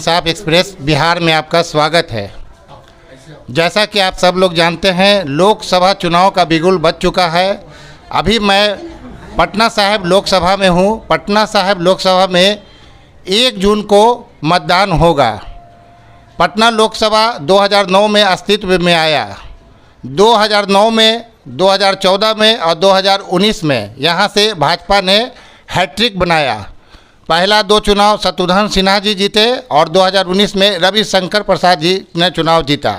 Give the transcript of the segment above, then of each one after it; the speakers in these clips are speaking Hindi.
इंसाफ एक्सप्रेस बिहार में आपका स्वागत है। जैसा कि आप सब लोग जानते हैं, लोकसभा चुनाव का बिगुल बज चुका है। अभी मैं पटना साहिब लोकसभा में हूँ। पटना साहिब लोकसभा में 1 जून को मतदान होगा। पटना लोकसभा 2009 में अस्तित्व में आया। 2009 में, 2014 में और 2019 में यहाँ से भाजपा ने हैट्रिक बनाया। पहला 2 चुनाव शत्रुघ्न सिन्हा जी जीते और 2019 में रविशंकर प्रसाद जी ने चुनाव जीता।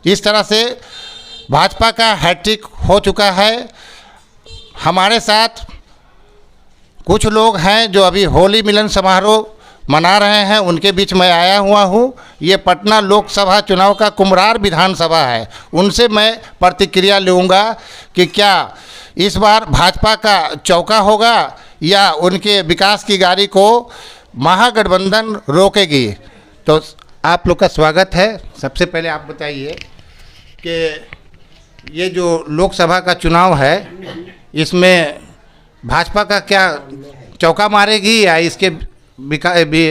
इस तरह से भाजपा का हैट्रिक हो चुका है। हमारे साथ कुछ लोग हैं जो अभी होली मिलन समारोह मना रहे हैं, उनके बीच में आया हुआ हूँ। ये पटना लोकसभा चुनाव का कुम्हरार विधानसभा है। उनसे मैं प्रतिक्रिया लूँगा कि क्या इस बार भाजपा का चौका होगा या उनके विकास की गाड़ी को महागठबंधन रोकेगी। तो आप लोग का स्वागत है। सबसे पहले आप बताइए कि ये जो लोकसभा का चुनाव है, इसमें भाजपा का क्या चौका मारेगी या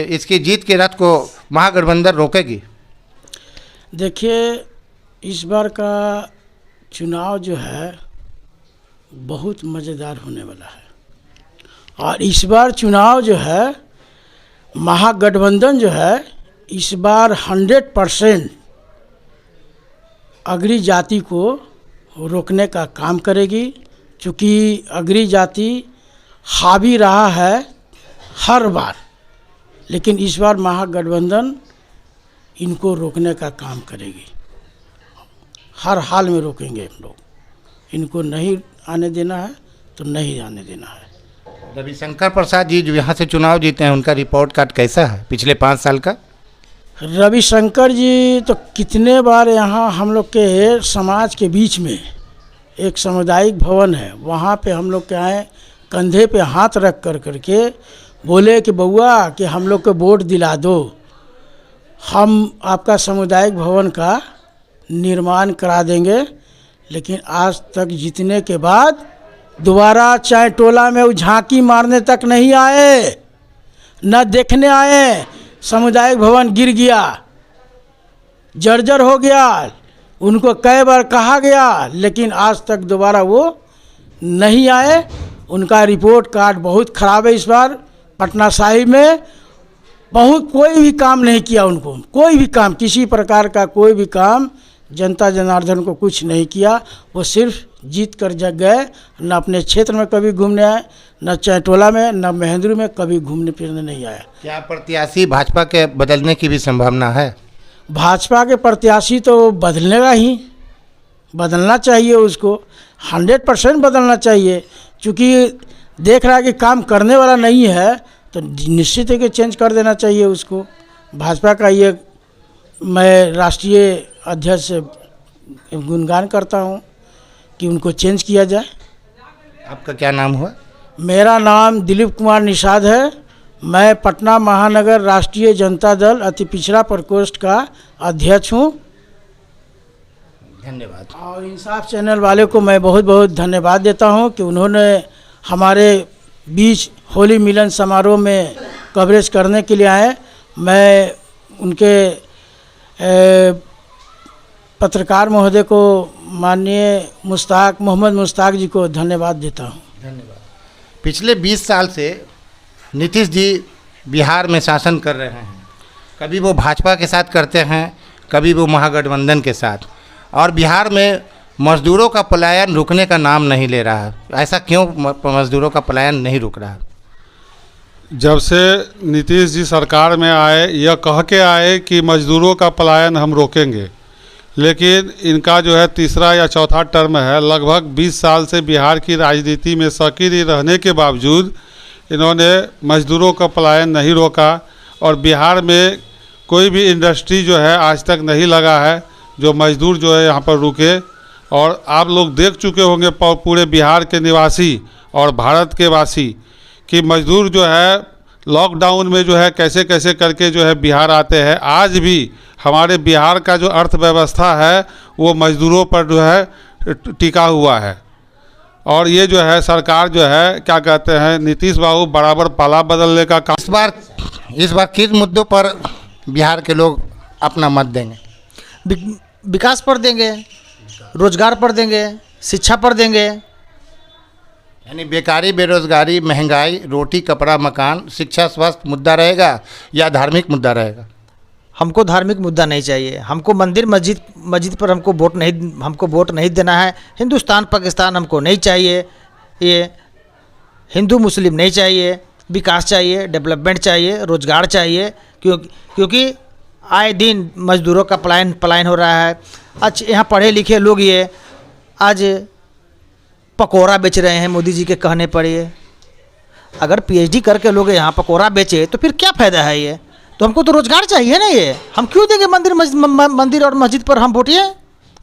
इसकी जीत के रथ को महागठबंधन रोकेगी? देखिए, इस बार का चुनाव जो है बहुत मज़ेदार होने वाला है। और इस बार चुनाव जो है, महागठबंधन जो है इस बार 100% अगड़ी जाति को रोकने का काम करेगी। चूँकि अगड़ी जाति हावी रहा है हर बार, लेकिन इस बार महागठबंधन इनको रोकने का काम करेगी। हर हाल में रोकेंगे हम लोग। इनको नहीं आने देना है तो नहीं आने देना है। रविशंकर प्रसाद जी जो यहाँ से चुनाव जीते हैं, उनका रिपोर्ट कार्ड कैसा है पिछले 5 साल का? रविशंकर जी तो कितने बार यहाँ हम लोग के समाज के बीच में एक सामुदायिक भवन है, वहाँ पे हम लोग के आए, कंधे पे हाथ रख करके बोले कि बउआ कि हम लोग को वोट दिला दो, हम आपका सामुदायिक भवन का निर्माण करा देंगे। लेकिन आज तक जीतने के बाद दोबारा चाय टोला में वो झांकी मारने तक नहीं आए, न देखने आए। सामुदायिक भवन गिर गया, जर्जर हो गया। उनको कई बार कहा गया, लेकिन आज तक दोबारा वो नहीं आए। उनका रिपोर्ट कार्ड बहुत ख़राब है। इस बार पटना साहिब में कोई भी काम नहीं किया उनको। कोई भी काम, किसी प्रकार का कोई भी काम जनता जनार्दन को कुछ नहीं किया। वो सिर्फ जीत कर जग गए। न अपने क्षेत्र में कभी घूमने आए, न चैटोला में, न महेंद्र में कभी घूमने फिरने नहीं आया। क्या प्रत्याशी भाजपा के बदलने की भी संभावना है? भाजपा के प्रत्याशी तो बदलनेगा ही, बदलना चाहिए उसको। 100% बदलना चाहिए। चूँकि देख रहा है कि काम करने वाला नहीं है, तो निश्चित है कि चेंज कर देना चाहिए उसको। भाजपा का ये मैं राष्ट्रीय अध्यक्ष से गुणगान करता हूँ कि उनको चेंज किया जाए। आपका क्या नाम हुआ? मेरा नाम दिलीप कुमार निषाद है। मैं पटना महानगर राष्ट्रीय जनता दल अति पिछड़ा प्रकोष्ठ का अध्यक्ष हूँ। धन्यवाद। और इंसाफ चैनल वाले को मैं बहुत बहुत धन्यवाद देता हूँ कि उन्होंने हमारे बीच होली मिलन समारोह में कवरेज करने के लिए आए। मैं उनके पत्रकार महोदय को, माननीय मोहम्मद मुश्ताक जी को धन्यवाद देता हूँ। धन्यवाद। पिछले 20 साल से नीतीश जी बिहार में शासन कर रहे हैं। कभी वो भाजपा के साथ करते हैं, कभी वो महागठबंधन के साथ, और बिहार में मजदूरों का पलायन रुकने का नाम नहीं ले रहा है। ऐसा क्यों मजदूरों का पलायन नहीं रुक रहा? जब से नीतीश जी सरकार में आए, यह कह के आए कि मजदूरों का पलायन हम रोकेंगे, लेकिन इनका जो है 3रा या 4था टर्म है। लगभग 20 साल से बिहार की राजनीति में सक्रिय रहने के बावजूद इन्होंने मजदूरों का पलायन नहीं रोका। और बिहार में कोई भी इंडस्ट्री जो है आज तक नहीं लगा है जो मजदूर जो है यहाँ पर रुके। और आप लोग देख चुके होंगे पूरे बिहार के निवासी और भारत के वासी कि मजदूर जो है लॉकडाउन में जो है कैसे कैसे करके जो है बिहार आते हैं। आज भी हमारे बिहार का जो अर्थव्यवस्था है वो मजदूरों पर जो है टिका हुआ है। और ये जो है सरकार जो है क्या कहते हैं, नीतीश बाबू बराबर पाला बदलने का काम। इस बार किस मुद्दों पर बिहार के लोग अपना मत देंगे? विकास पर देंगे, रोजगार पर देंगे, शिक्षा पर देंगे। यानी बेकारी, बेरोजगारी, महंगाई, रोटी कपड़ा मकान, शिक्षा स्वास्थ्य मुद्दा रहेगा या धार्मिक मुद्दा रहेगा? हमको धार्मिक मुद्दा नहीं चाहिए। हमको मंदिर मस्जिद पर हमको वोट नहीं देना है। हिंदुस्तान पाकिस्तान हमको नहीं चाहिए। ये हिंदू मुस्लिम नहीं चाहिए। विकास चाहिए, डेवलपमेंट चाहिए, रोजगार चाहिए। क्योंकि आए दिन मजदूरों का पलायन हो रहा है। आज यहाँ पढ़े लिखे लोग ये आज पकौड़ा बेच रहे हैं मोदी जी के कहने पर। ये अगर पीएचडी करके लोग यहाँ पकौड़ा बेचे तो फिर क्या फ़ायदा है? ये तो हमको तो रोजगार चाहिए ना। ये हम क्यों देंगे मंदिर और मस्जिद पर हम वोट? ये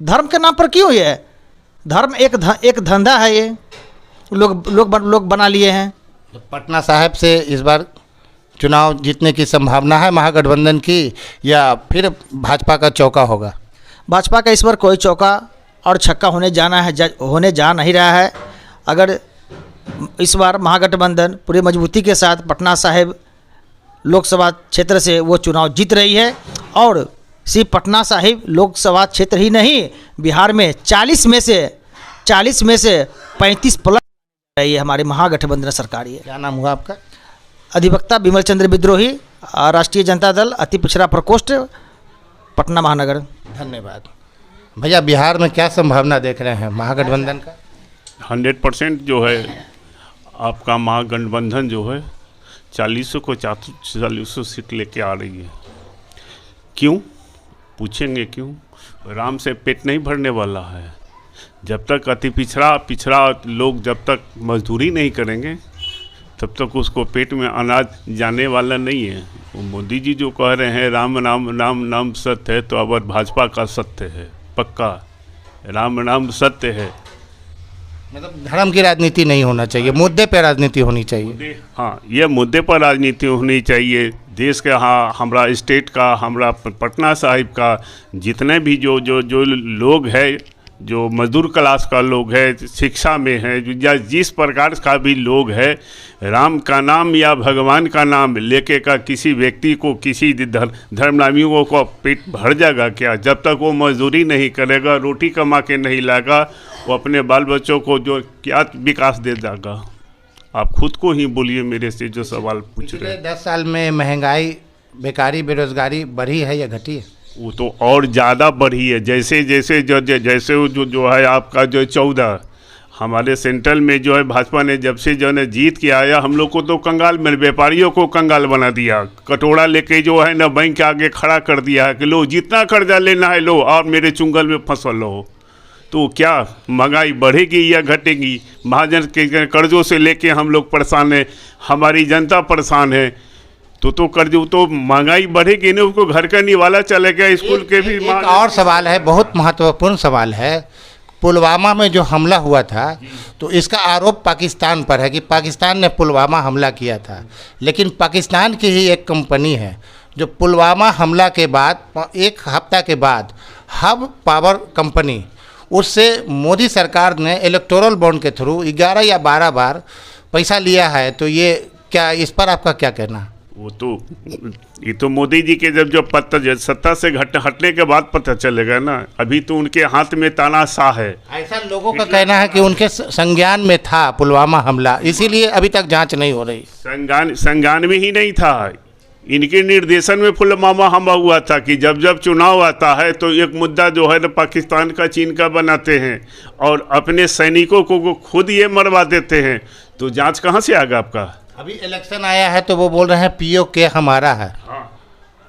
धर्म के नाम पर क्यों? ये धर्म एक धंधा है। ये लोग बना लिए हैं। तो पटना साहिब से इस बार चुनाव जीतने की संभावना है महागठबंधन की, या फिर भाजपा का चौका होगा? भाजपा का इस बार कोई चौका और छक्का होने जा नहीं रहा है। अगर इस बार महागठबंधन पूरी मजबूती के साथ पटना साहिब लोकसभा क्षेत्र से वो चुनाव जीत रही है, और सिर्फ पटना साहिब लोकसभा क्षेत्र ही नहीं, बिहार में 40 में से 35 प्लस रही है हमारी महागठबंधन सरकार। ये क्या नाम हुआ आपका? अधिवक्ता विमल चंद्र विद्रोही, राष्ट्रीय जनता दल, अति पिछड़ा प्रकोष्ठ, पटना महानगर। धन्यवाद भैया। बिहार में क्या संभावना देख रहे हैं महागठबंधन का? 100% जो है आपका महागठबंधन जो है 40 सीट लेके आ रही है। क्यों पूछेंगे? क्यों? आराम से पेट नहीं भरने वाला है। जब तक अति पिछड़ा लोग जब तक मजदूरी नहीं करेंगे तब तक उसको पेट में अनाज जाने वाला नहीं है। वो मोदी जी जो कह रहे हैं राम नाम सत्य है, तो अब भाजपा का सत्य है पक्का। राम नाम सत्य है। मतलब धर्म की राजनीति नहीं होना चाहिए, मुद्दे पे राजनीति होनी चाहिए। हाँ, ये मुद्दे पर राजनीति होनी चाहिए। देश के, हाँ, हमारा स्टेट का, हमारा पटना साहिब का जितने भी जो लोग हैं, जो मजदूर क्लास का लोग है, शिक्षा में है, या जिस प्रकार का भी लोग है, राम का नाम या भगवान का नाम लेके का किसी व्यक्ति को, किसी धर्मनामियों को पेट भर जाएगा क्या? जब तक वो मजदूरी नहीं करेगा, रोटी कमा के नहीं लाएगा, वो अपने बाल बच्चों को जो क्या विकास दे जाएगा? आप खुद को ही बोलिए मेरे से जो सवाल पूछ रहे हैं। 10 साल में महंगाई, बेकारी, बेरोजगारी बढ़ी है या घटी है? वो तो और ज़्यादा बढ़ी है। जैसे जो है आपका जो 14 हमारे सेंट्रल में जो है भाजपा ने जब से जो है जीत के आया, हम लोग को तो कंगाल में, व्यापारियों को कंगाल बना दिया। कटोरा लेके जो है ना बैंक के आगे खड़ा कर दिया है कि लो जितना कर्जा लेना है लो, और मेरे चुंगल में फंसल लो। तो क्या महंगाई बढ़ेगी या घटेगी? महाजन के कर्जों से लेके हम लोग परेशान हैं, हमारी जनता परेशान है। तो कर्ज, तो महंगाई बढ़ेगी ना, उसको घर का निवाला चलेगा, स्कूल के भी। एक और सवाल है, बहुत महत्वपूर्ण सवाल है। पुलवामा में जो हमला हुआ था, तो इसका आरोप पाकिस्तान पर है कि पाकिस्तान ने पुलवामा हमला किया था। लेकिन पाकिस्तान की ही एक कंपनी है जो पुलवामा हमला के बाद 1 हफ्ता के बाद हब पावर कंपनी, उससे मोदी सरकार ने इलेक्टोरल बॉन्ड के थ्रू 11 या 12 बार पैसा लिया है। तो ये क्या, इस पर आपका क्या कहना है? ये तो मोदी जी के जब सत्ता से हटने के बाद पता चलेगा ना। अभी तो उनके हाथ में तानाशाह है। ऐसा लोगों का कहना है कि उनके संज्ञान में था पुलवामा हमला, इसीलिए अभी तक जांच नहीं हो रही। संज्ञान में ही नहीं था। इनके निर्देशन में पुलवामा हमला हुआ था कि जब चुनाव आता है तो एक मुद्दा जो है ना पाकिस्तान का, चीन का बनाते हैं और अपने सैनिकों को खुद ये मरवा देते हैं। तो जांच कहाँ से आएगा आपका? अभी इलेक्शन आया है तो वो बोल रहे हैं पीओके हमारा है।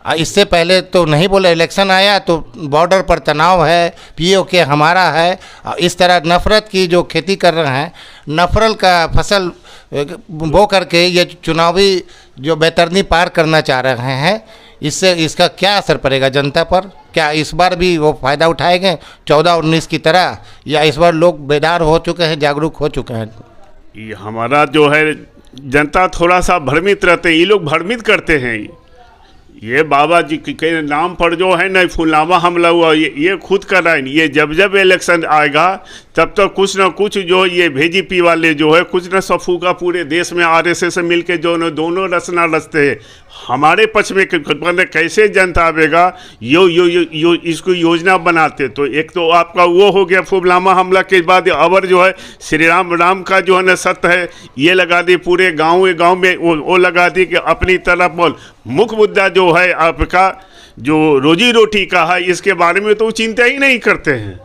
इससे पहले तो नहीं बोले, इलेक्शन आया तो बॉर्डर पर तनाव है, पीओके हमारा है। इस तरह नफरत की जो खेती कर रहे हैं, नफरत का फसल बो करके ये चुनावी जो बेतरनी पार करना चाह रहे हैं, इससे इसका क्या असर पड़ेगा जनता पर? क्या इस बार भी वो फ़ायदा उठाएंगे 14-19 की तरह, या इस बार लोग बेदार हो चुके हैं, जागरूक हो चुके हैं? ये हमारा जो है जनता थोड़ा सा भ्रमित रहते हैं। ये लोग भ्रमित करते हैं। ये बाबा जी के नाम पर जो है ना पुलवामा हमला हुआ, ये खुद कर रहा है। ये जब इलेक्शन आएगा तब तक कुछ ना कुछ जो ये बीजेपी वाले जो है कुछ ना सफूका पूरे देश में आरएसएस से मिलके जो न दोनों रचना रचते हैं। हमारे पक्ष में कैसे जनता आवेगा, यो इसको योजना बनाते। तो एक तो आपका वो हो गया पुलवामा हमला के बाद, अबर जो है श्री राम का जो है ना सत्य है ये लगा दी, पूरे गांव में वो लगा दी कि अपनी तरफ बोल। मुख्य मुद्दा जो है आपका जो रोजी रोटी का है, इसके बारे में तो चिंता ही नहीं करते हैं।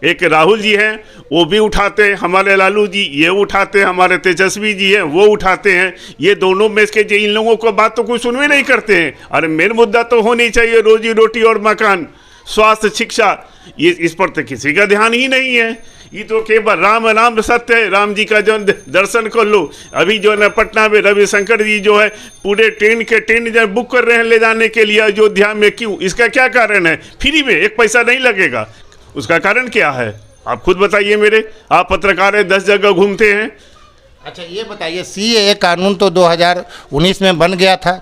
एक राहुल जी हैं वो भी उठाते हैं, हमारे लालू जी ये उठाते हैं, हमारे तेजस्वी जी हैं वो उठाते हैं। ये दोनों में से इन लोगों को बात तो कोई सुनवे नहीं करते हैं। अरे मेन मुद्दा तो होनी चाहिए रोजी रोटी और मकान, स्वास्थ्य, शिक्षा, ये इस पर तो किसी का ध्यान ही नहीं है। ये तो केवल राम सत्य है, राम जी का जो दर्शन कर लो। अभी जो है पटना में रविशंकर जी जो है पूरे ट्रेन जो बुक कर रहे हैं ले जाने के लिए अयोध्या में, क्यों? इसका क्या कारण है? फ्री में, एक पैसा नहीं लगेगा। उसका कारण क्या है आप खुद बताइए मेरे, आप पत्रकार हैं, 10 जगह घूमते हैं। अच्छा ये बताइए, सीएए कानून तो 2019 में बन गया था।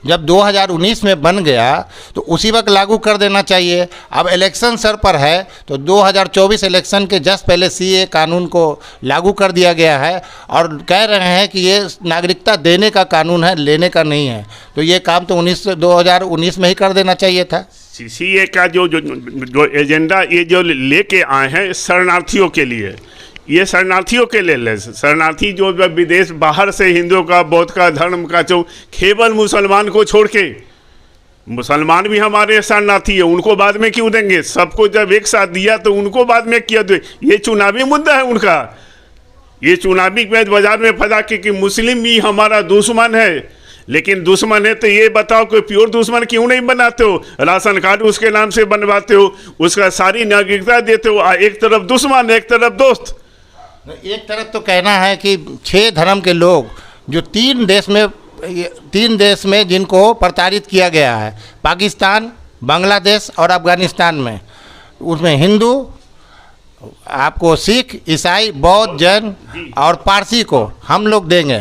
जब 2019 में बन गया तो उसी वक्त लागू कर देना चाहिए। अब इलेक्शन सर पर है तो 2024 इलेक्शन के जस्ट पहले सीएए कानून को लागू कर दिया गया है और कह रहे हैं कि ये नागरिकता देने का कानून है, लेने का नहीं है। तो ये काम तो 2019 में ही कर देना चाहिए था। सीए का जो एजेंडा ये जो लेके आए हैं शरणार्थियों के लिए, ये शरणार्थियों के लिए शरणार्थी जो विदेश बाहर से हिंदुओं का, बौद्ध का, धर्म का, जो केवल मुसलमान को छोड़ के, मुसलमान भी हमारे शरणार्थी है, उनको बाद में क्यों देंगे? सबको जब एक साथ दिया तो उनको बाद में क्यों दे? ये चुनावी मुद्दा है उनका। ये चुनावी बाजार में फंसा कि मुस्लिम भी हमारा दुश्मन है। लेकिन दुश्मन है तो ये बताओ कि प्योर दुश्मन क्यों नहीं बनाते हो? राशन कार्ड उसके नाम से बनवाते हो, उसका सारी नागरिकता देते हो। एक तरफ दुश्मन, एक तरफ दोस्त। एक तरफ तो कहना है कि 6 धर्म के लोग जो 3 देश में जिनको प्रताड़ित किया गया है, पाकिस्तान, बांग्लादेश और अफगानिस्तान में, उसमें हिंदू, आपको सिख, ईसाई, बौद्ध, जैन और पारसी को हम लोग देंगे,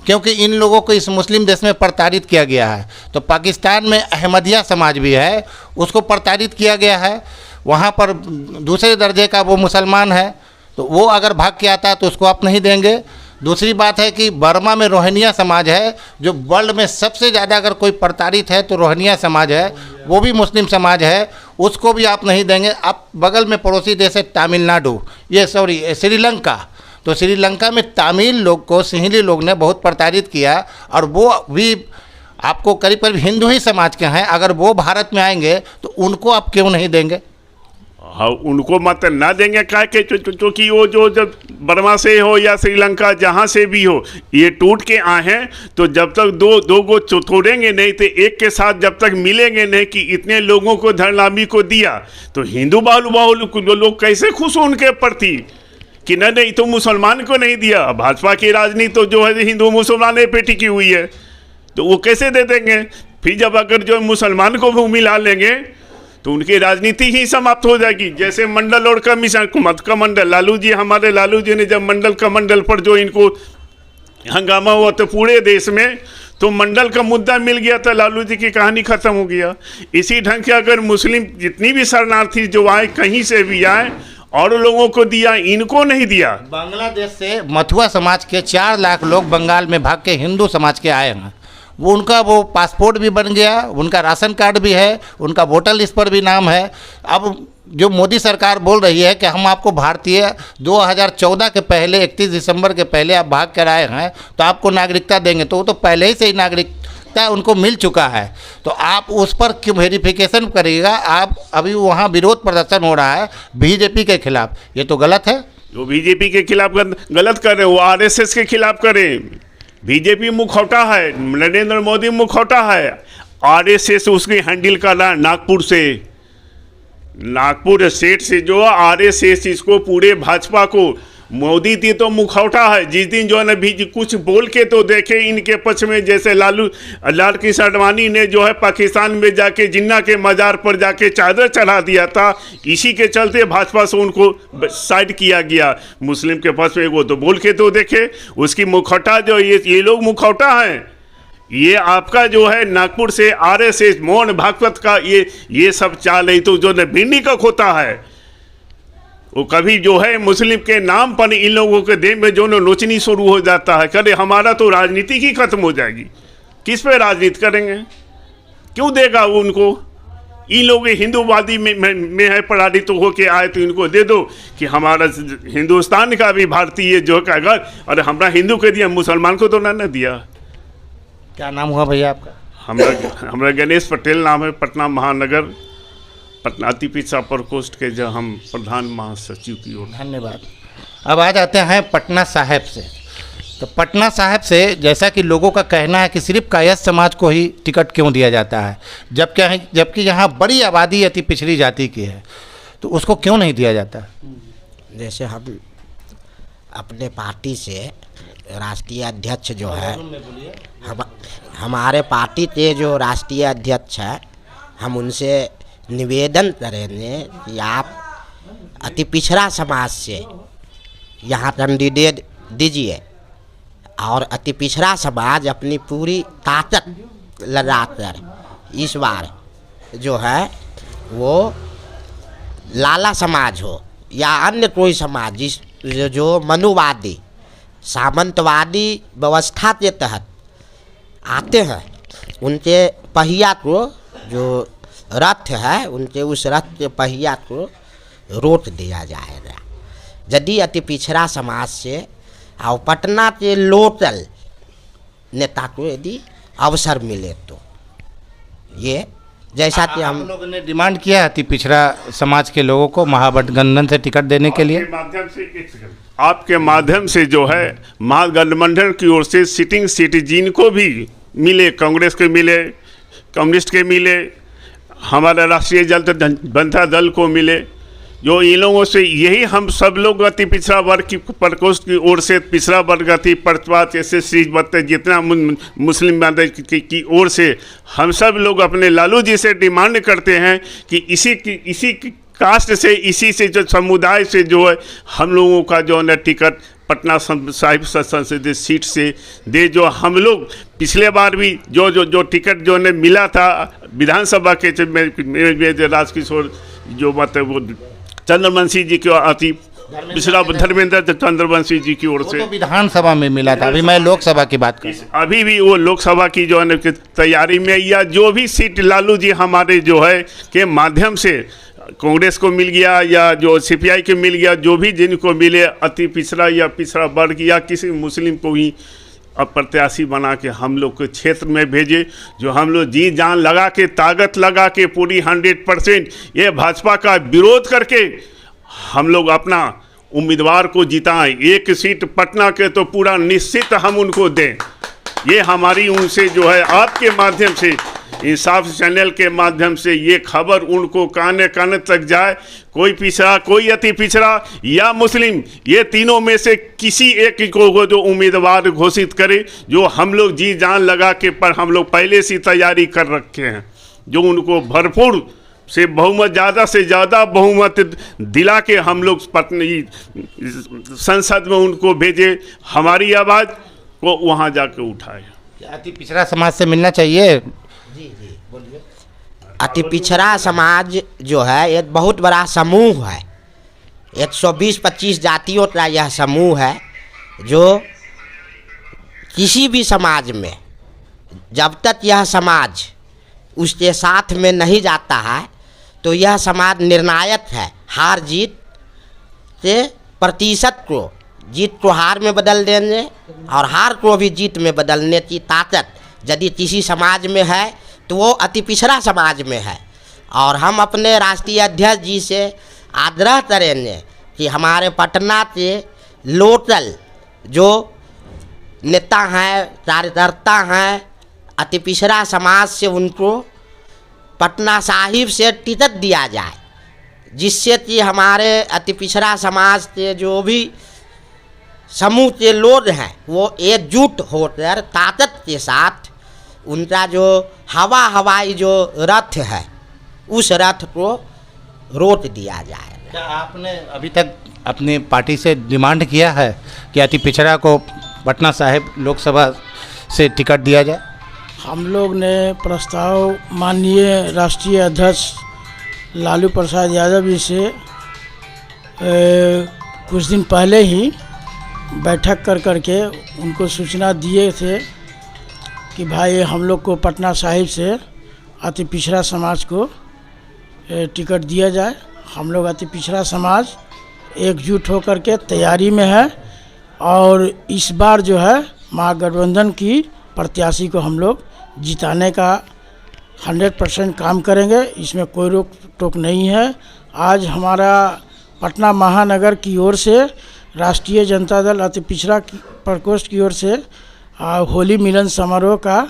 क्योंकि इन लोगों को इस मुस्लिम देश में प्रताड़ित किया गया है। तो पाकिस्तान में अहमदिया समाज भी है, उसको प्रताड़ित किया गया है। वहाँ पर दूसरे दर्जे का वो मुसलमान है, तो वो अगर भाग के आता है तो उसको आप नहीं देंगे। दूसरी बात है कि बर्मा में रोहिंग्या समाज है, जो वर्ल्ड में सबसे ज़्यादा अगर कोई प्रताड़ित है तो रोहिंग्या समाज है, वो भी मुस्लिम समाज है, उसको भी आप नहीं देंगे। आप बगल में पड़ोसी देश है तमिलनाडु, श्रीलंका, तो श्रीलंका में तमिल लोग को सिंहली लोग ने बहुत प्रताड़ित किया और वो भी आपको करीब करीब हिंदू ही समाज के हैं। अगर वो भारत में आएंगे तो उनको आप क्यों नहीं देंगे? हाँ, उनको मत ना देंगे क्या कि क्योंकि वो जो जब बर्मा से हो या श्रीलंका जहाँ से भी हो, ये टूट के आए हैं। तो जब तक दो को तोड़ेंगे नहीं तो एक के साथ जब तक मिलेंगे नहीं कि इतने लोगों को धरलामी को दिया, तो हिंदू बालू लोग कैसे खुश हो उनके प्रति कि नहीं तो मुसलमान को नहीं दिया। भाजपा की राजनीति तो जो है हिंदू मुसलमान पे टिकी हुई है, तो वो कैसे दे देंगे? फिर जब अगर जो मुसलमान को भी मिला लेंगे तो उनकी राजनीति ही समाप्त हो जाएगी। जैसे मंडल और कमीशन, मत का मंडल, लालू जी, हमारे लालू जी ने जब मंडल का मंडल पर जो इनको हंगामा हुआ तो पूरे देश में, तो मंडल का मुद्दा मिल गया था, लालू जी की कहानी खत्म हो गया। इसी ढंग से अगर मुस्लिम जितनी भी शरणार्थी जो आए, कहीं से भी आए, और लोगों को दिया, इनको नहीं दिया। बांग्लादेश से मथुआ समाज के 4 लाख लोग बंगाल में भाग के हिंदू समाज के आए हैं। वो उनका वो पासपोर्ट भी बन गया, उनका राशन कार्ड भी है, उनका वोटर लिस्ट पर भी नाम है। अब जो मोदी सरकार बोल रही है कि हम आपको भारतीय 2014 के पहले 31 दिसंबर के पहले आप भाग कर आए हैं तो आपको नागरिकता देंगे, तो वो तो पहले ही से ही नागरिकता उनको मिल चुका है। तो आप उस पर क्यों वेरिफिकेशन करिएगा? आप अभी वहाँ विरोध प्रदर्शन हो रहा है बीजेपी के खिलाफ, ये तो गलत है। जो बीजेपी के खिलाफ गलत कर रहे, वो आरएसएस के खिलाफ करें। बीजेपी मुखौटा है, नरेंद्र मोदी मुखौटा है, आरएसएस उसकी हैंडल कर रहा है नागपुर से, नागपुर स्टेट से जो आरएसएस इसको पूरे भाजपा को, मोदी थी तो मुखौटा है। जिस दिन जो है ना भी कुछ बोल के तो देखे इनके पक्ष में, जैसे लाल कृष्ण आडवाणी ने जो है पाकिस्तान में जाके जिन्ना के मज़ार पर जाके चादर चढ़ा दिया था, इसी के चलते भाजपा से उनको साइड किया गया। मुस्लिम के पक्ष में वो तो बोल के तो देखे, उसकी मुखौटा जो ये लोग मुखौटा हैं। ये आपका जो है नागपुर से आरएसएस मोहन भागवत का ये सब चाल है, तो जो भिंडी का खोता है वो कभी जो है मुस्लिम के नाम पर इन लोगों के देह में जो नोचनी शुरू हो जाता है, करे हमारा तो राजनीति ही खत्म हो जाएगी। किस पे राजनीति करेंगे? क्यों देगा वो उनको? इन लोग हिंदूवादी में है पराजित तो होके आए तो इनको दे दो कि हमारा हिंदुस्तान का भी भारतीय जो का घर, और हमारा हिंदू के दिया, मुसलमान को तो ना दिया। क्या नाम हुआ भैया आपका? हमारा गणेश पटेल नाम है, पटना महानगर, पटना अति पिछड़ा प्रकोष्ठ के जो हम प्रधान महासचिव की ओर। धन्यवाद। अब आ जाते हैं पटना साहिब से। तो पटना साहिब से जैसा कि लोगों का कहना है कि सिर्फ कायस्थ समाज को ही टिकट क्यों दिया जाता है, जबकि यहाँ बड़ी आबादी अति पिछड़ी जाति की है, तो उसको क्यों नहीं दिया जाता? जैसे हम अपने पार्टी से राष्ट्रीय अध्यक्ष जो है, हमारे पार्टी के जो राष्ट्रीय अध्यक्ष है, हम उनसे निवेदन करेंगे कि आप अति पिछड़ा समाज से यहाँ कैंडिडेट दीजिए और अति पिछड़ा समाज अपनी पूरी ताकत लगाकर इस बार जो है वो लाला समाज हो या अन्य कोई समाज जिस जो मनुवादी सामंतवादी व्यवस्था के तहत आते हैं, उनके पहिया को जो रथ है, उनके उस रथ के पहिया को रोक दिया जाएगा। यदि अति पिछड़ा समाज से और पटना के लोकल नेता को यदि अवसर मिले तो ये जैसा कि हम लोगों ने डिमांड किया अति पिछड़ा समाज के लोगों को महागठबंधन से टिकट देने के लिए। आपके माध्यम से जो है महागठबंधन की ओर से सिटिंग सीट जिनको भी मिले, कांग्रेस के मिले, कम्युनिस्ट के मिले, हमारा राष्ट्रीय जनता दल को मिले, जो इन लोगों से यही हम सब लोग अति पिछड़ा वर्ग की प्रकोष्ठ की ओर से, पिछड़ा वर्ग अति पक्षपात ऐसे जितना मुस्लिम की ओर से हम सब लोग अपने लालू जी से डिमांड करते हैं कि इसी कास्ट से, इसी से जो समुदाय से जो है हम लोगों का जो है टिकट पटना साहिब संसदीय सीट से दे। जो हम लोग पिछले बार भी जो टिकट जो ने मिला था विधानसभा के राजकिशोर जो मतलब वो चंद्रवंशी जी की अति पिछड़ा धर्मेंद्र चंद्रवंशी जी की ओर से तो विधानसभा में मिला था। अभी मैं लोकसभा की बात कर, अभी भी वो लोकसभा की जो है तैयारी में, या जो भी सीट लालू जी हमारे जो है के माध्यम से कांग्रेस को मिल गया या जो सीपीआई के मिल गया, जो भी जिनको मिले अति पिछड़ा या पिछड़ा वर्ग या किसी मुस्लिम को ही प्रत्याशी बना के हम लोग के क्षेत्र में भेजे, जो हम लोग जी जान लगा के ताकत लगा के पूरी 100% ये भाजपा का विरोध करके हम लोग अपना उम्मीदवार को जिताएं। एक सीट पटना के तो पूरा निश्चित हम उनको दें। ये हमारी उनसे जो है आपके माध्यम से, इंसाफ चैनल के माध्यम से ये खबर उनको काने काने तक जाए। कोई पिछड़ा, कोई अति पिछड़ा या मुस्लिम, ये तीनों में से किसी एक को जो उम्मीदवार घोषित करे, जो हम लोग जी जान लगा के पर हम लोग पहले से तैयारी कर रखे हैं, जो उनको भरपूर से बहुमत, ज़्यादा से ज़्यादा बहुमत दिला के हम लोग पटना संसद में उनको भेजे, हमारी आवाज़ को वहाँ जाके उठाए। अति पिछड़ा समाज से मिलना चाहिए। जी बोलिए। अति पिछड़ा समाज जो है एक बहुत बड़ा समूह है, 120-25 जातियों का यह समूह है, जो किसी भी समाज में जब तक यह समाज उसके साथ में नहीं जाता है तो यह समाज निर्णायक है। हार जीत के प्रतिशत को जीत को हार में बदल देने और हार को भी जीत में बदलने की ताकत यदि किसी समाज में है तो वो अति पिछड़ा समाज में है। और हम अपने राष्ट्रीय अध्यक्ष जी से आग्रह करेंगे कि हमारे पटना के लोकल जो नेता हैं, कार्यकर्ता हैं, अति पिछड़ा समाज से उनको पटना साहिब से टिकट दिया जाए, जिससे कि हमारे अति पिछड़ा समाज के जो भी समूह के लोग हैं वो एकजुट होकर ताकत के साथ उनका जो हवाई जो रथ है उस रथ को रोक दिया जाए। क्या आपने अभी तक अपनी पार्टी से डिमांड किया है कि अति पिछड़ा को पटना साहिब लोकसभा से टिकट दिया जाए? हम लोग ने प्रस्ताव माननीय राष्ट्रीय अध्यक्ष लालू प्रसाद यादव जी से कुछ दिन पहले ही बैठक कर करके उनको सूचना दिए थे कि भाई हम लोग को पटना साहिब से अति पिछड़ा समाज को टिकट दिया जाए। हम लोग अति पिछड़ा समाज एकजुट होकर के तैयारी में है और इस बार जो है महागठबंधन की प्रत्याशी को हम लोग जिताने का 100% काम करेंगे। इसमें कोई रोक टोक नहीं है। आज हमारा पटना महानगर की ओर से राष्ट्रीय जनता दल अति पिछड़ा प्रकोष्ठ की ओर से होली मिलन समारोह का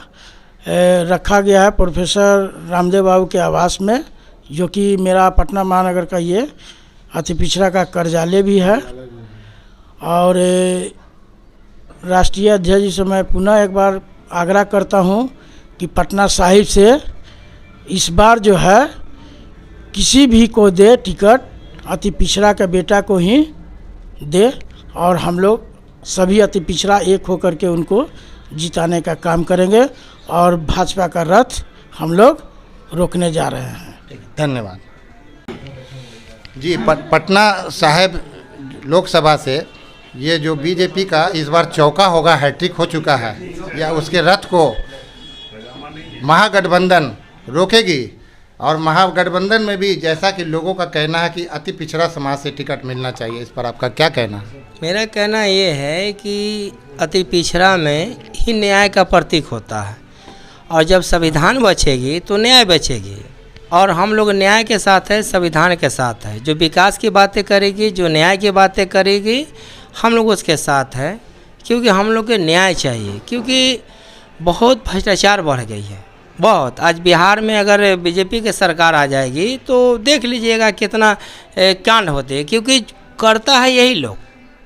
रखा गया है प्रोफेसर रामदेव बाबू के आवास में, जो कि मेरा पटना महानगर का ये अति पिछड़ा का कार्यालय भी है। और राष्ट्रीय अध्यक्ष जी से मैं पुनः एक बार आग्रह करता हूँ कि पटना साहिब से इस बार जो है किसी भी को दे टिकट, अति पिछड़ा के बेटा को ही दे और हम लोग सभी अति पिछड़ा एक होकर के उनको जिताने का काम करेंगे और भाजपा का रथ हम लोग रोकने जा रहे हैं। धन्यवाद जी। पटना साहिब लोकसभा से ये जो बीजेपी का इस बार चौका होगा, हैट्रिक हो चुका है, या उसके रथ को महागठबंधन रोकेगी। और महागठबंधन में भी जैसा कि लोगों का कहना है कि अति पिछड़ा समाज से टिकट मिलना चाहिए, इस पर आपका क्या कहना है? मेरा कहना ये है कि अति पिछड़ा में ही न्याय का प्रतीक होता है और जब संविधान बचेगी तो न्याय बचेगी और हम लोग न्याय के साथ है, संविधान के साथ है। जो विकास की बातें करेगी, जो न्याय की बातें करेगी, हम लोग उसके साथ है, क्योंकि हम लोग को न्याय चाहिए। क्योंकि बहुत भ्रष्टाचार बढ़ गई है, बहुत। आज बिहार में अगर बीजेपी की सरकार आ जाएगी तो देख लीजिएगा कितना कांड होते हैं, क्योंकि करता है यही लोग,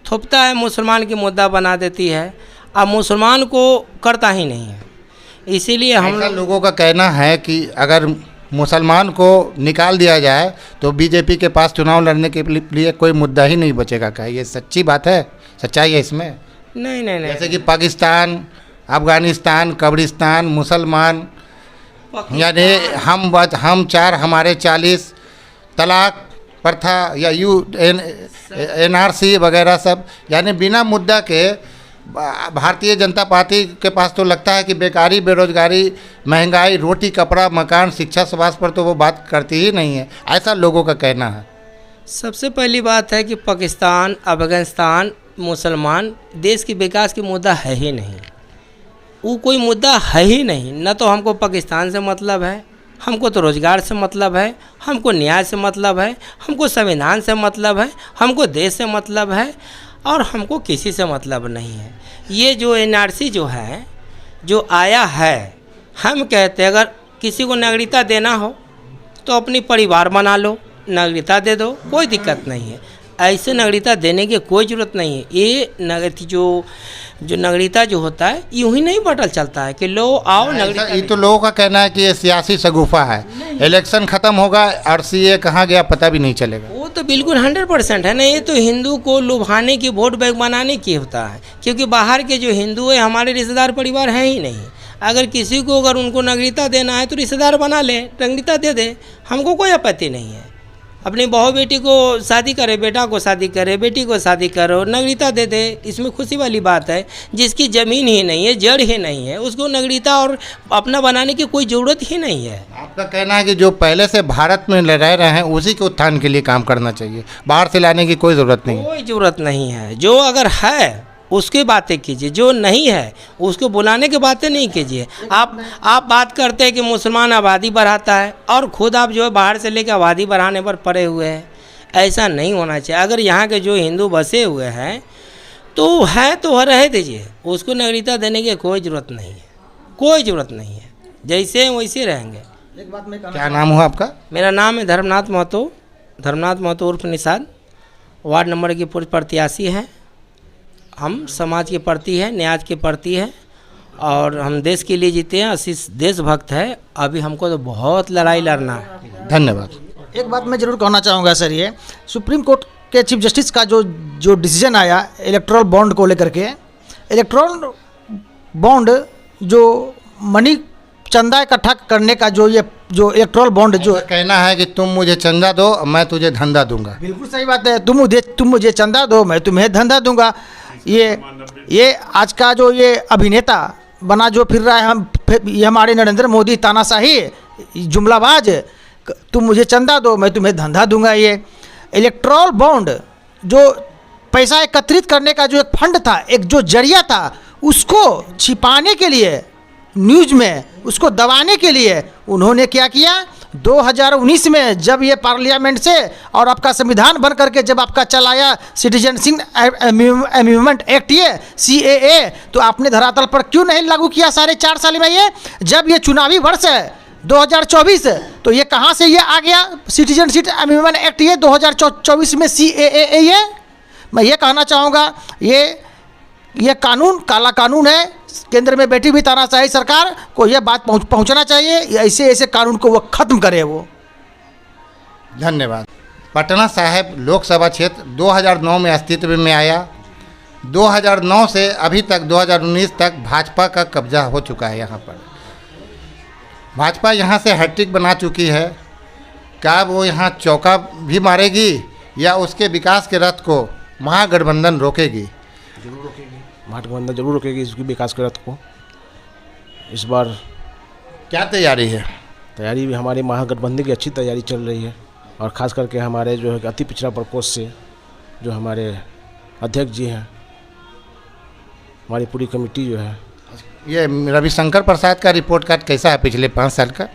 थोपता है, मुसलमान की मुद्दा बना देती है, अब मुसलमान को करता ही नहीं है। इसीलिए हम लोगों का कहना है कि अगर मुसलमान को निकाल दिया जाए तो बीजेपी के पास चुनाव लड़ने के लिए कोई मुद्दा ही नहीं बचेगा। क्या ये सच्ची बात है, सच्चाई है इसमें? नहीं नहीं नहीं, जैसे कि पाकिस्तान, अफगानिस्तान, कब्रिस्तान, मुसलमान, यानी हम 4 हमारे 40, तलाक प्रथा या NRC वगैरह सब, यानी बिना मुद्दा के भारतीय जनता पार्टी के पास तो लगता है कि बेकारी, बेरोजगारी, महंगाई, रोटी, कपड़ा, मकान, शिक्षा, स्वास्थ्य पर तो वो बात करती ही नहीं है, ऐसा लोगों का कहना है। सबसे पहली बात है कि पाकिस्तान, अफगानिस्तान, मुसलमान देश के विकास की मुद्दा है ही नहीं, वो कोई मुद्दा है ही नहीं। न तो हमको पाकिस्तान से मतलब है, हमको तो रोज़गार से मतलब है, हमको न्याय से मतलब है, हमको संविधान से मतलब है, हमको देश से मतलब है और हमको किसी से मतलब नहीं है। ये जो NRC जो है, जो आया है, हम कहते हैं अगर किसी को नागरिकता देना हो तो अपनी परिवार बना लो, नागरिकता दे दो, कोई दिक्कत नहीं है। ऐसे नागरिकता देने की कोई ज़रूरत नहीं है। ये जो नागरिकता जो होता है यूँ ही नहीं बटल चलता है कि लो आओ नागरिकता। ये तो लोगों का कहना है कि ये सियासी शगुफा है, इलेक्शन ख़त्म होगा और CA कहाँ गया पता भी नहीं चलेगा। वो तो बिल्कुल 100% है ना। ये तो हिंदू को लुभाने की, वोट बैंक बनाने की होता है, क्योंकि बाहर के जो हिंदू है हमारे रिश्तेदार परिवार हैं ही नहीं। अगर किसी को अगर उनको नागरिकता देना है तो रिश्तेदार बना ले, नागरिकता दे दे, हमको कोई आपत्ति नहीं है। अपनी बहू बेटी को शादी करे, बेटा को शादी करे, बेटी को शादी करो, नागरिकता दे दे, इसमें खुशी वाली बात है। जिसकी ज़मीन ही नहीं है, जड़ ही नहीं है, उसको नागरिकता और अपना बनाने की कोई ज़रूरत ही नहीं है। आपका कहना है कि जो पहले से भारत में रह रहे हैं उसी के उत्थान के लिए काम करना चाहिए, बाहर से लाने की कोई ज़रूरत नहीं है? कोई ज़रूरत नहीं है। जो अगर है उसकी बातें कीजिए, जो नहीं है उसको बुलाने की बातें नहीं कीजिए। आप बात करते हैं कि मुसलमान आबादी बढ़ाता है और ख़ुद आप जो है बाहर से लेकर आबादी बढ़ाने पर पड़े हुए हैं। ऐसा नहीं होना चाहिए। अगर यहाँ के जो हिंदू बसे हुए हैं तो है तो रह दीजिए, उसको नागरिकता देने की कोई ज़रूरत नहीं है, कोई ज़रूरत नहीं है। जैसे हैं वैसे रहेंगे। एक बात मैं क्या नाम हुआ आपका? मेरा नाम है धर्मनाथ महतो उर्फ निषाद, वार्ड नंबर की पूर्व प्रत्याशी हैं। हम समाज के प्रति है, न्याय के प्रति है और हम देश के लिए जीते हैं, असली देशभक्त है। अभी हमको तो बहुत लड़ाई लड़ना है। धन्यवाद। एक बात मैं ज़रूर कहना चाहूँगा सर, ये सुप्रीम कोर्ट के चीफ जस्टिस का जो डिसीजन आया इलेक्टोरल बॉन्ड को लेकर के, इलेक्टोरल बॉन्ड जो मनी चंदा इकट्ठा करने का जो इलेक्टोरल बॉन्ड जो कहना है कि तुम मुझे चंदा दो, मैं तुझे धंधा दूंगा। बिल्कुल सही बात है। तुम मुझे चंदा दो, मैं तुम्हें धंधा दूंगा। ये आज का जो ये अभिनेता बना जो फिर रहा है, हम ये हमारे नरेंद्र मोदी तानाशाही जुमलाबाज, तुम मुझे चंदा दो मैं तुम्हें धंधा दूंगा। ये इलेक्ट्रॉल बॉन्ड जो पैसा एकत्रित करने का जो एक फंड था, एक जो जरिया था, उसको छिपाने के लिए, न्यूज़ में उसको दबाने के लिए उन्होंने क्या किया, 2019 में जब ये पार्लियामेंट से और आपका संविधान बन करके जब आपका चलाया सिटीजनशिप अमेंडमेंट एक्ट ये CAA, तो आपने धरातल पर क्यों नहीं लागू किया साढ़े 4 साल में? ये जब ये चुनावी वर्ष है 2024, तो ये कहाँ से ये आ गया सिटीजनशिप अमेंडमेंट एक्ट ये 2024 में CAA? ये मैं ये कहना चाहूँगा, ये कानून काला कानून है। केंद्र में बैठी हुई तानाशाही सरकार को यह बात पहुंचना चाहिए, ऐसे कानून को वो ख़त्म करे वो। धन्यवाद। पटना साहिब लोकसभा क्षेत्र 2009 में अस्तित्व में आया। 2009 से अभी तक 2019 तक भाजपा का कब्जा हो चुका है। यहाँ पर भाजपा यहाँ से हैट्रिक बना चुकी है। क्या वो यहाँ चौका भी मारेगी या उसके विकास के रथ को महागठबंधन रोकेगी? जरूर रोकेगी, महागठबंधन जरूर रोकेगी इसकी विकास के रथ को। इस बार क्या तैयारी है? तैयारी भी हमारी महागठबंधन की अच्छी तैयारी चल रही है, और ख़ास करके हमारे जो है अति पिछड़ा प्रकोष्ठ से जो हमारे अध्यक्ष जी हैं, हमारी पूरी कमेटी जो है। ये रविशंकर प्रसाद का रिपोर्ट कार्ड कैसा है पिछले 5 साल का?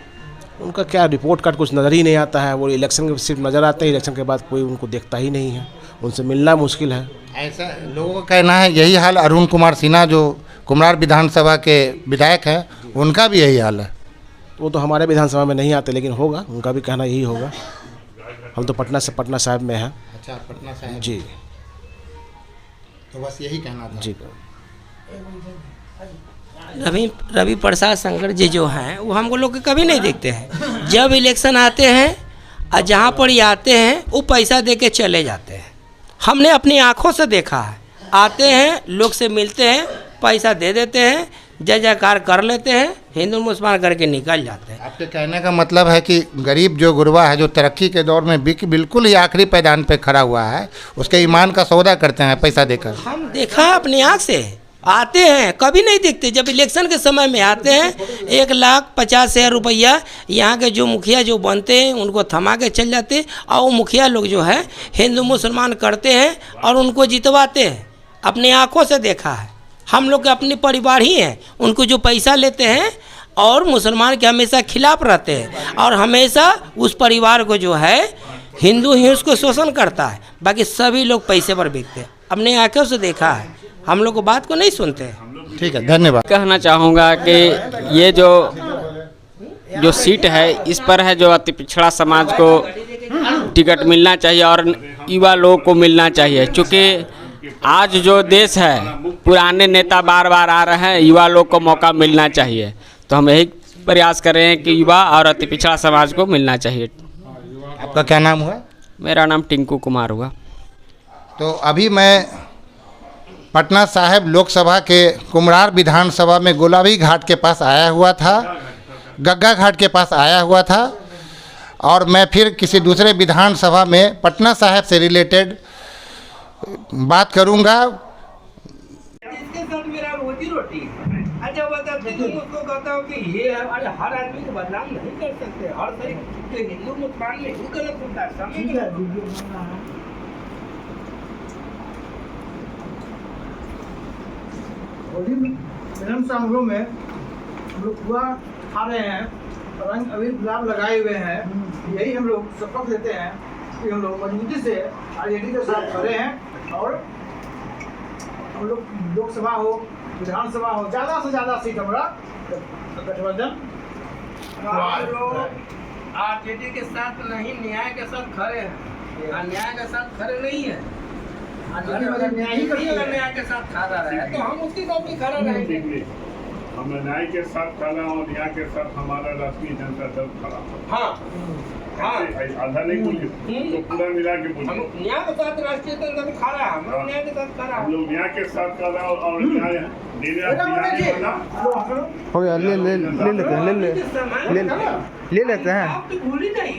उनका क्या रिपोर्ट कार्ड कुछ नज़र ही नहीं आता है। वो इलेक्शन के सिर्फ नज़र आते हैं, इलेक्शन के बाद कोई उनको देखता ही नहीं है, उनसे मिलना मुश्किल है। ऐसा लोगों का कहना है। यही हाल अरुण कुमार सिन्हा जो कुम्हरार विधानसभा के विधायक हैं, उनका भी यही हाल है। वो तो हमारे विधानसभा में नहीं आते, लेकिन होगा, उनका भी कहना यही होगा। हम तो पटना साहिब में हैं। अच्छा, पटना साहिब जी, तो बस यही कहना था जी। रवि प्रसाद शंकर जी जो हैं वो हमको लोग के कभी नहीं देखते हैं। जब इलेक्शन आते हैं और जहाँ पर ये आते हैं वो पैसा दे के चले जाते हैं। हमने अपनी आँखों से देखा है। आते हैं, लोग से मिलते हैं, पैसा दे देते हैं, जय जयकार कर लेते हैं, हिंदू मुसलमान करके निकल जाते हैं। आपके कहने का मतलब है कि गरीब जो गुरबा है, जो तरक्की के दौर में बिल्कुल ही आखिरी पैदान पे खड़ा हुआ है, उसके ईमान का सौदा करते हैं पैसा देकर। हम देखा है अपनी आँख से। आते हैं, कभी नहीं देखते। जब इलेक्शन के समय में आते हैं, 1,50,000 रुपया यहाँ के जो मुखिया जो बनते हैं उनको थमा के चल जाते हैं, और वो मुखिया लोग जो है हिंदू मुसलमान करते हैं और उनको जितवाते हैं। अपनी आँखों से देखा है। हम लोग के अपने परिवार ही हैं, उनको जो पैसा लेते हैं और मुसलमान के हमेशा खिलाफ रहते हैं, और हमेशा उस परिवार को जो है हिंदू ही उसको शोषण करता है। बाकी सभी लोग पैसे पर बिकते हैं। अपने आँखों से देखा है, हम लोग को बात को नहीं सुनते। ठीक है, धन्यवाद। कहना चाहूँगा कि ये जो सीट है इस पर है जो अति पिछड़ा समाज को टिकट मिलना चाहिए और युवा लोगों को मिलना चाहिए। क्योंकि आज जो देश है, पुराने नेता बार बार आ रहे हैं, युवा लोग को मौका मिलना चाहिए। तो हम यही प्रयास कर रहे हैं कि युवा और अति पिछड़ा समाज को मिलना चाहिए। आपका क्या नाम हुआ? मेरा नाम टिंकू कुमार हुआ। तो अभी मैं पटना साहिब लोकसभा के कुम्हरार विधानसभा में गुलाबी घाट के पास आया हुआ था, गग्गा घाट के पास आया हुआ था, और मैं फिर किसी दूसरे विधानसभा में पटना साहिब से रिलेटेड बात करूंगा। इसके साथ मेरा रोजी रोटी अच्छा बताते तुम उसको कहता हो कि ये है। अरे हर आदमी को बदनाम नहीं कर सकते। हर तरीके हिंदू मुसलमान में ही गलत होता है। जन्म समारोह में हम लोग पूरा खा रहे हैं, रंग अबीर गुलाब लगाए हुए हैं। यही हम लोग शपथ लेते हैं कि हम लोग मजबूती से आरजेडी के साथ खड़े हैं, और हम लोग लोकसभा हो विधानसभा हो ज़्यादा से ज़्यादा सीट हमारा गठबंधन। आरजेडी के साथ नहीं, न्याय के साथ खड़े हैं। अन्याय के साथ खड़े नहीं है। न्याय ही अगर न्याय के साथ खड़ा रहे तो हम उसकी साथ भी खड़ा रहेंगे। हम न्याय के साथ खड़ा और न्याय के साथ हमारा राष्ट्रीय जनता दल खड़ा। हाँ हाँ, आधा नहीं बोलिए, तो पूरा मिला के बोलिए। न्याय के साथ राष्ट्रीय जनता दल खड़ा है। हम लोग न्याय के साथ खड़ा, हम लोग न्याय के साथ खड़ा और न्याय हो गया। ले लेते हैं आप तो भूल ही नहीं।